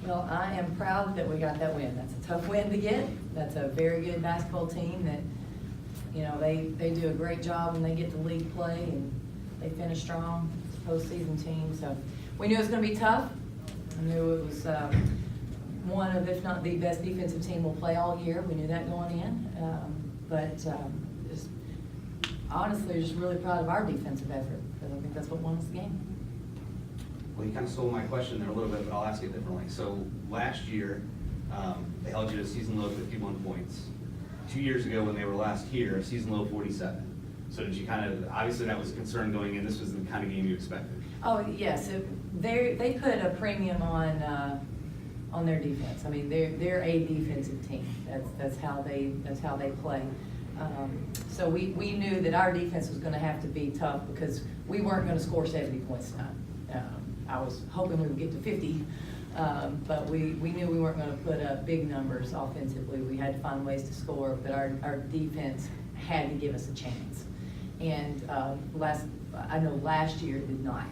Well, I am proud that we got that win. That's a tough win to get. That's a very good basketball team that, you know, they do a great job when they get to league play and they finish strong. It's a postseason team, so we knew it was going to be tough. I knew it was one of, if not the best defensive team we'll play all year. We knew that going in, but just honestly, just really proud of our defensive effort because I think that's what won us the game. Well, you kind of stole my question there a little bit, but I'll ask it differently. So last year, they held you to a season low 51 points. 2 years ago when they were last here, a season low 47. So did you kind of, obviously that was a concern going in, this was the kind of game you expected? Oh, yes, they put a premium on their defense. I mean, they're a defensive team. That's how they play. So we knew that our defense was going to have to be tough because we weren't going to score 70 points tonight. I was hoping we would get to 50, but we knew we weren't going to put up big numbers offensively. We had to find ways to score, but our defense had to give us a chance. And I know last year did not.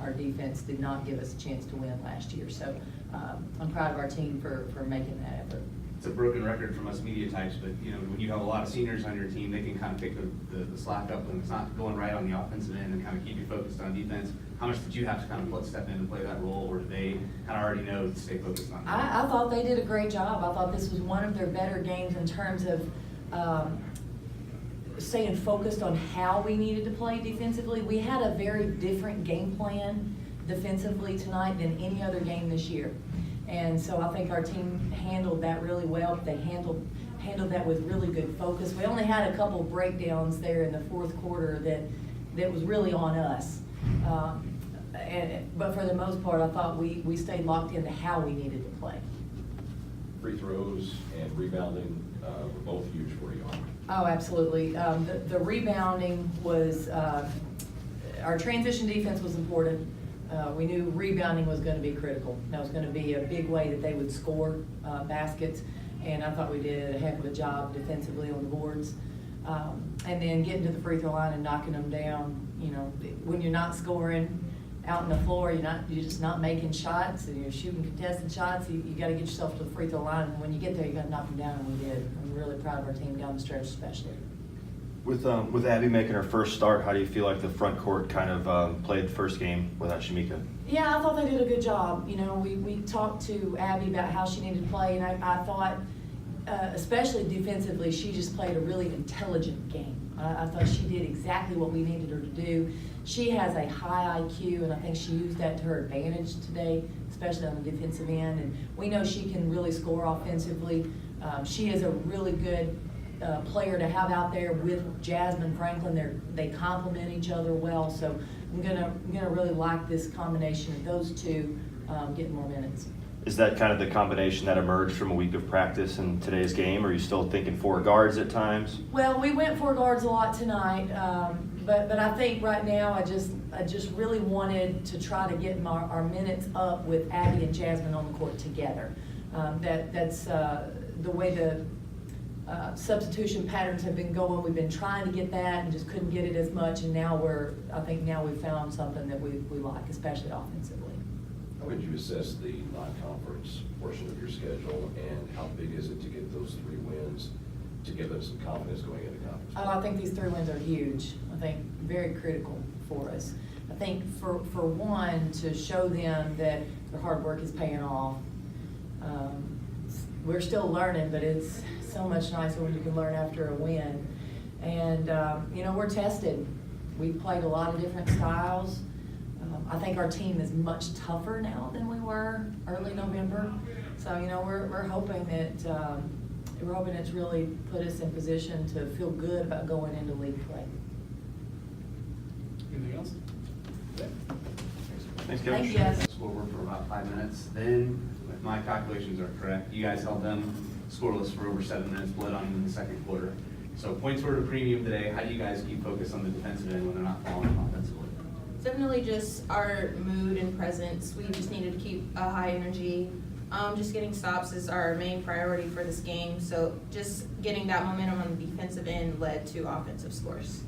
Our defense did not give us a chance to win last year. So I'm proud of our team for making that effort. It's a broken record from us media types, but you know, when you have a lot of seniors on your team, they can kind of pick the slack up when it's not going right on the offensive end and kind of keep you focused on defense. How much did you have to kind of step in and play that role, or did they kind of already know to stay focused on that? I thought they did a great job. I thought this was one of their better games in terms of staying focused on how we needed to play defensively. We had a very different game plan defensively tonight than any other game this year. And so I think our team handled that really well. They handled that with really good focus. We only had a couple breakdowns there in the fourth quarter that was really on us. But for the most part, I thought we stayed locked into how we needed to play. Free throws and rebounding were both huge for you. Oh, absolutely. The rebounding was, our transition defense was important. We knew rebounding was going to be critical. That was going to be a big way that they would score baskets, and I thought we did a heck of a job defensively on the boards. And then getting to the free throw line and knocking them down. You know, when you're not scoring out on the floor, you're just not making shots, and you're shooting contested shots. You got to get yourself to the free throw line, and when you get there, you got to knock them down, and we did. I'm really proud of our team down the stretch, especially. With Abby making her first start, how do you feel like the front court kind of played the first game without Shamika? Yeah, I thought they did a good job. You know, we talked to Abby about how she needed to play, and I thought, especially defensively, she just played a really intelligent game. I thought she did exactly what we needed her to do. She has a high IQ, and I think she used that to her advantage today, especially on the defensive end. And we know she can really score offensively. She is a really good player to have out there with Jasmine Franklin. They complement each other well. So I'm gonna really like this combination of those two getting more minutes. Is that kind of the combination that emerged from a week of practice in today's game, or are you still thinking 4 guards at times? Well, we went 4 guards a lot tonight, but I think right now I just really wanted to try to get our minutes up with Abby and Jasmine on the court together. That's the way the substitution patterns have been going. We've been trying to get that and just couldn't get it as much, and now I think we've found something that we like, especially offensively. How would you assess the non-conference portion of your schedule, and how big is it to get those 3 wins to give them some confidence going into conference? Oh, I think these 3 wins are huge. I think very critical for us. I think for one, to show them that their hard work is paying off. We're still learning, but it's so much nicer when you can learn after a win. And you know, we're tested. We've played a lot of different styles. I think our team is much tougher now than we were early November. So, you know, we're hoping that it's really put us in position to feel good about going into league play. Anything else? Okay. Thanks, Coach. Thank you, guys. Scoreboard for about 5 minutes. Then, if my calculations are correct, you guys held them scoreless for over 7 minutes, bled on them in the second quarter. So points were at a premium today. How do you guys keep focused on the defensive end when they're not falling offensively? Definitely just our mood and presence. We just needed to keep a high energy. Just getting stops is our main priority for this game. So just getting that momentum on the defensive end led to offensive scores.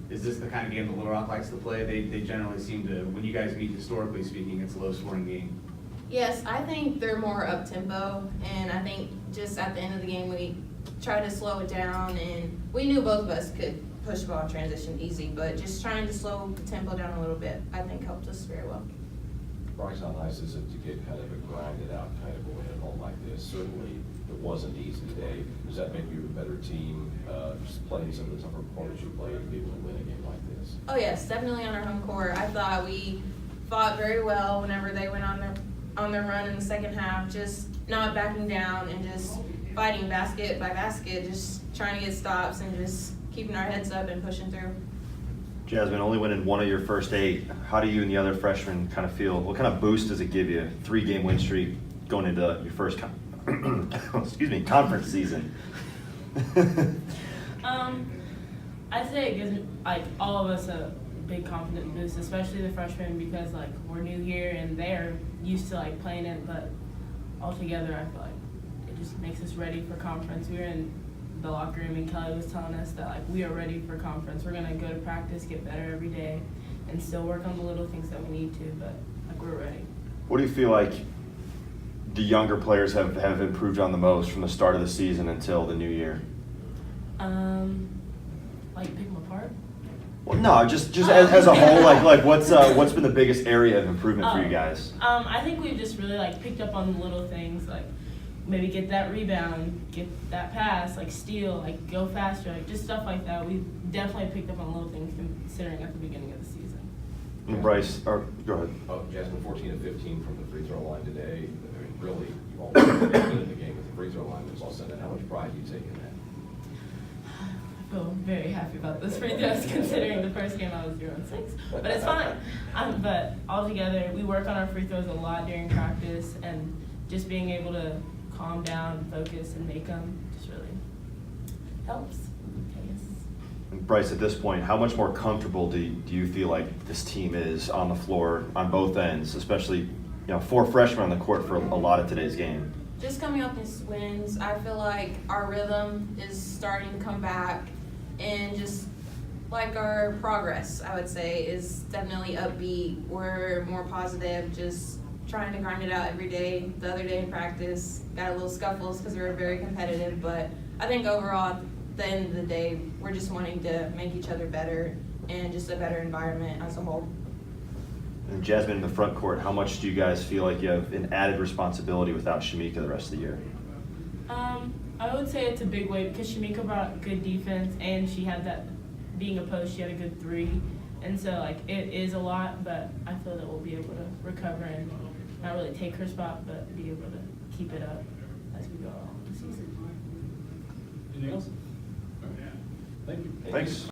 Is this the kind of game that Little Rock likes to play? They generally seem to, when you guys meet historically speaking, it's a low scoring game. Yes, I think they're more up-tempo, and I think just at the end of the game, we tried to slow it down, and we knew both of us could push ball and transition easy, but just trying to slow the tempo down a little bit, I think helped us very well. Brice, how nice is it to get kind of a grinded out kind of a win at home like this? Certainly, it wasn't easy today. Does that make you a better team, just playing some of the tougher opponents you played to be able to win a game like this? Oh yes, definitely on our home court. I thought we fought very well whenever they went on their run in the second half, just not backing down and just fighting basket by basket, just trying to get stops and just keeping our heads up and pushing through. Jasmine, only winning one of your first 8. How do you and the other freshmen kind of feel? What kind of boost does it give you? 3-game win streak going into your first conference season. I'd say it gives like all of us a big confidence boost, especially the freshmen, because like we're new here and they're used to like playing it, but altogether I feel like it just makes us ready for conference. We were in the locker room and Kelly was telling us that like we are ready for conference. We're gonna go to practice, get better every day, and still work on the little things that we need to, but like we're ready. What do you feel like the younger players have improved on the most from the start of the season until the new year? Like pick them apart. Well, no, just as a whole, like what's been the biggest area of improvement for you guys? I think we've just really like picked up on the little things, like maybe get that rebound, get that pass, like steal, like go faster, like just stuff like that. We've definitely picked up on little things considering at the beginning of the season. And Brice, go ahead. Oh, Jasmine, 14 of 15 from the free throw line today. I mean, really, you all played in the game with the free throw line. It was all said. How much pride do you take in that? I feel very happy about this free throws considering the first game I was 0-6, but it's fine. But altogether, we work on our free throws a lot during practice, and just being able to calm down, focus, and make them just really helps, I guess. And Brice, at this point, how much more comfortable do you feel like this team is on the floor on both ends, especially 4 freshmen on the court for a lot of today's game? Just coming off these wins, I feel like our rhythm is starting to come back, and just like our progress, I would say, is definitely upbeat. We're more positive, just trying to grind it out every day. The other day in practice, got a little scuffles because we were very competitive, but I think overall, at the end of the day, we're just wanting to make each other better and just a better environment as a whole. And Jasmine, in the front court, how much do you guys feel like you have an added responsibility without Shamika the rest of the year? I would say it's a big weight because Shamika brought good defense, and she had that, being a post, she had a good 3. And so, like, it is a lot, but I feel that we'll be able to recover and not really take her spot, but be able to keep it up as we go along the season. Anything else? All right. Thank you. Thanks.